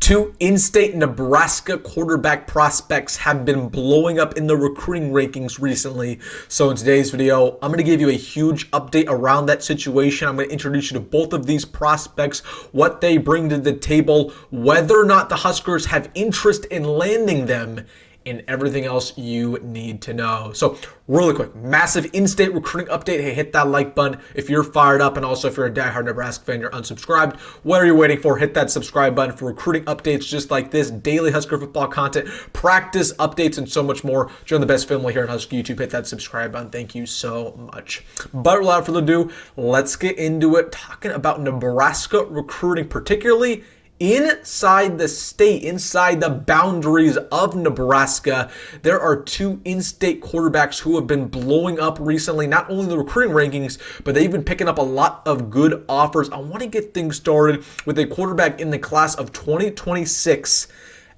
Two in-state Nebraska quarterback prospects have been blowing up in the recruiting rankings recently. So in today's video, I'm going to give you a huge update around that situation. I'm going to introduce you to both of these prospects, what they bring to the table, whether or not the Huskers have interest in landing them, and everything else you need to know. So really quick, massive in-state recruiting update. Hey, hit that like button if you're fired up, and also if you're a diehard Nebraska fan, you're unsubscribed. What are you waiting for? Hit that subscribe button for recruiting updates just like this, daily Husker football content, practice updates, and so much more. Join the best family here on Husker YouTube. Hit that subscribe button. Thank you so much. But without further ado, let's get into it, talking about Nebraska recruiting, particularly inside the state, inside the boundaries of Nebraska. There are two in-state quarterbacks who have been blowing up recently, not only in the recruiting rankings, but they've been picking up a lot of good offers. I want to get things started with a quarterback in the class of 2026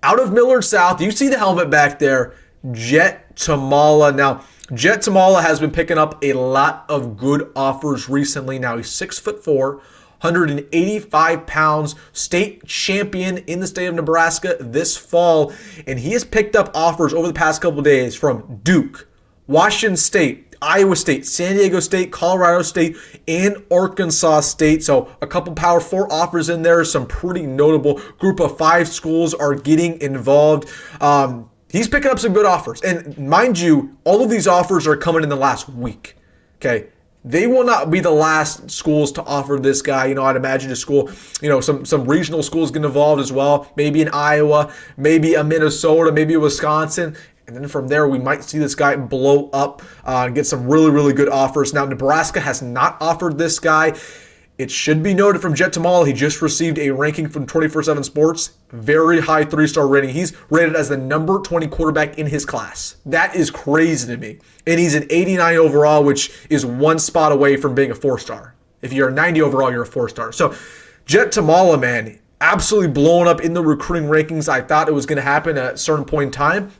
out of Millard South. You see the helmet back there, Jett Thomalla. Now, Jett Thomalla has been picking up a lot of good offers recently. Now, he's 6'4", 185 pounds, state champion in the state of Nebraska this fall, and he has picked up offers over the past couple of days from Duke, Washington State, Iowa State, San Diego State, Colorado State, and Arkansas State. So a couple Power 4 offers in there. Some pretty notable group of 5 schools are getting involved. He's picking up some good offers. And mind you, all of these offers are coming in the last week. Okay. They will not be the last schools to offer this guy. I'd imagine a school, some regional schools get involved as well. Maybe in Iowa, maybe a Minnesota, maybe a Wisconsin. And then from there, we might see this guy blow up and get some really, really good offers. Now, Nebraska has not offered this guy. It should be noted from Jett Thomalla, he just received a ranking from 24/7 Sports, very high 3-star rating. He's rated as the number 20 quarterback in his class. That is crazy to me. And he's an 89 overall, which is one spot away from being a 4-star. If you're a 90 overall, you're a 4-star. So Jett Thomalla, man, absolutely blowing up in the recruiting rankings. I thought it was going to happen at a certain point in time.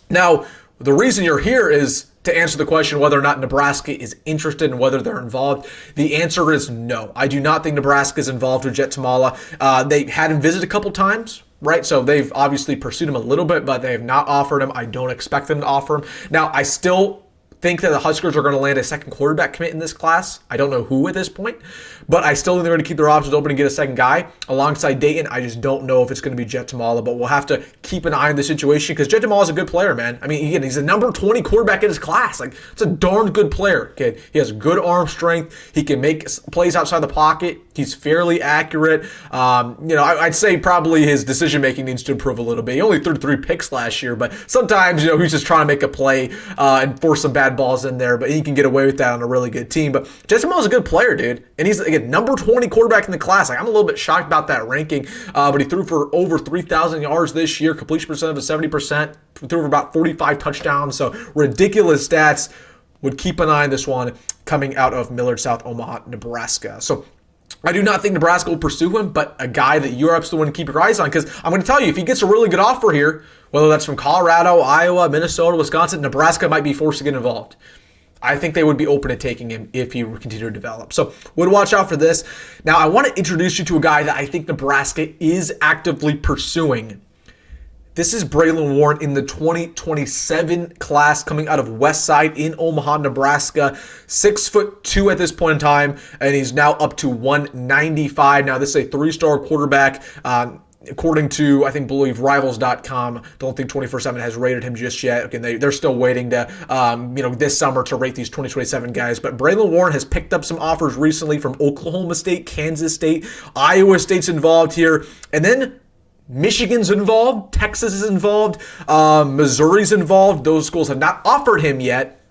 Now, the reason you're here is to answer the question whether or not Nebraska is interested and whether they're involved. The answer is no. I do not think Nebraska is involved with Jett Thomalla. They had him visit a couple times, right? So they've obviously pursued him a little bit, but they have not offered him. I don't expect them to offer him. Now, I still think that the Huskers are going to land a second quarterback commit in this class. I don't know who at this point, but I still think they're going to keep their options open and get a second guy alongside Deion. I just don't know if it's going to be Jett Thomalla, but we'll have to keep an eye on the situation because Jett Thomalla is a good player, man. I mean, again, he's a number 20 quarterback in his class. Like, it's a darn good player. Okay? He has good arm strength. He can make plays outside the pocket. He's fairly accurate. I'd say probably his decision-making needs to improve a little bit. He only threw 3 picks last year, but sometimes, he's just trying to make a play and force some bad balls in there, but he can get away with that on a really good team. But Jett Thomalla's a good player, dude. And he's, again, number 20 quarterback in the class. Like, I'm a little bit shocked about that ranking, but he threw for over 3,000 yards this year, completion percentage of 70%, threw for about 45 touchdowns, so ridiculous stats. Would keep an eye on this one coming out of Millard South, Omaha, Nebraska. So I do not think Nebraska will pursue him, but a guy that you're absolutely want to keep your eyes on, because I'm going to tell you, if he gets a really good offer here, whether that's from Colorado, Iowa, Minnesota, Wisconsin, Nebraska might be forced to get involved. I think they would be open to taking him if he would continue to develop. So would watch out for this. Now, I want to introduce you to a guy that I think Nebraska is actively pursuing. This is Braylen Warren in the 2027 class coming out of Westside in Omaha, Nebraska. 6'2" at this point in time, and he's now up to 195. Now, this is a 3-star quarterback. According to, I believe Rivals.com, don't think 24/7 has rated him just yet. Okay, they're still waiting to, this summer to rate these 2027 guys. But Braylen Warren has picked up some offers recently from Oklahoma State, Kansas State, Iowa State's involved here, and then Michigan's involved, Texas is involved, Missouri's involved. Those schools have not offered him yet,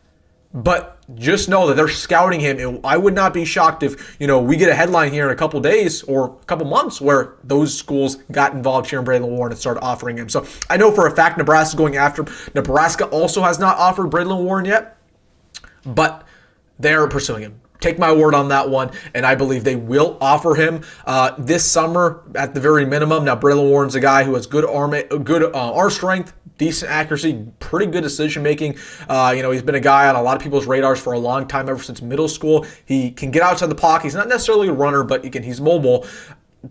but just know that they're scouting him. And I would not be shocked if, we get a headline here in a couple days or a couple months where those schools got involved here in Braylen Warren and started offering him. So I know for a fact Nebraska's going after him. Nebraska also has not offered Braylen Warren yet, but they're pursuing him. Take my word on that one, and I believe they will offer him this summer at the very minimum. Now, Braylen Warren's a guy who has good arm strength, decent accuracy, pretty good decision making. He's been a guy on a lot of people's radars for a long time, ever since middle school. He can get outside the pocket. He's not necessarily a runner, but he's mobile.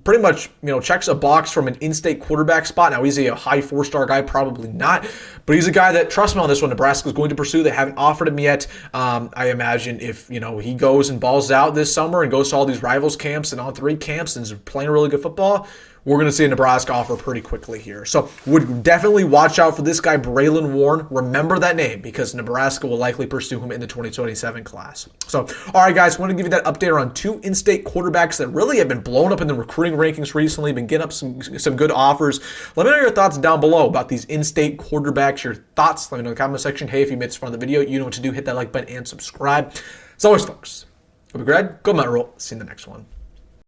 pretty much, checks a box from an in-state quarterback spot. Now, is he a high 4-star guy? Probably not. But he's a guy that, trust me on this one, Nebraska is going to pursue. They haven't offered him yet. I imagine if, he goes and balls out this summer and goes to all these rivals camps and on-3 camps and is playing really good football, we're going to see a Nebraska offer pretty quickly here. So would definitely watch out for this guy, Braylen Warren. Remember that name because Nebraska will likely pursue him in the 2027 class. So, all right, guys, want to give you that update around 2 in-state quarterbacks that really have been blown up in the recruiting rankings recently, been getting up some good offers. Let me know your thoughts down below about these in-state quarterbacks, your thoughts. Let me know in the comment section. Hey, if you made this far in the video, you know what to do. Hit that like button and subscribe. As always, folks, hope you're good. Go Matt Rhule. See you in the next one.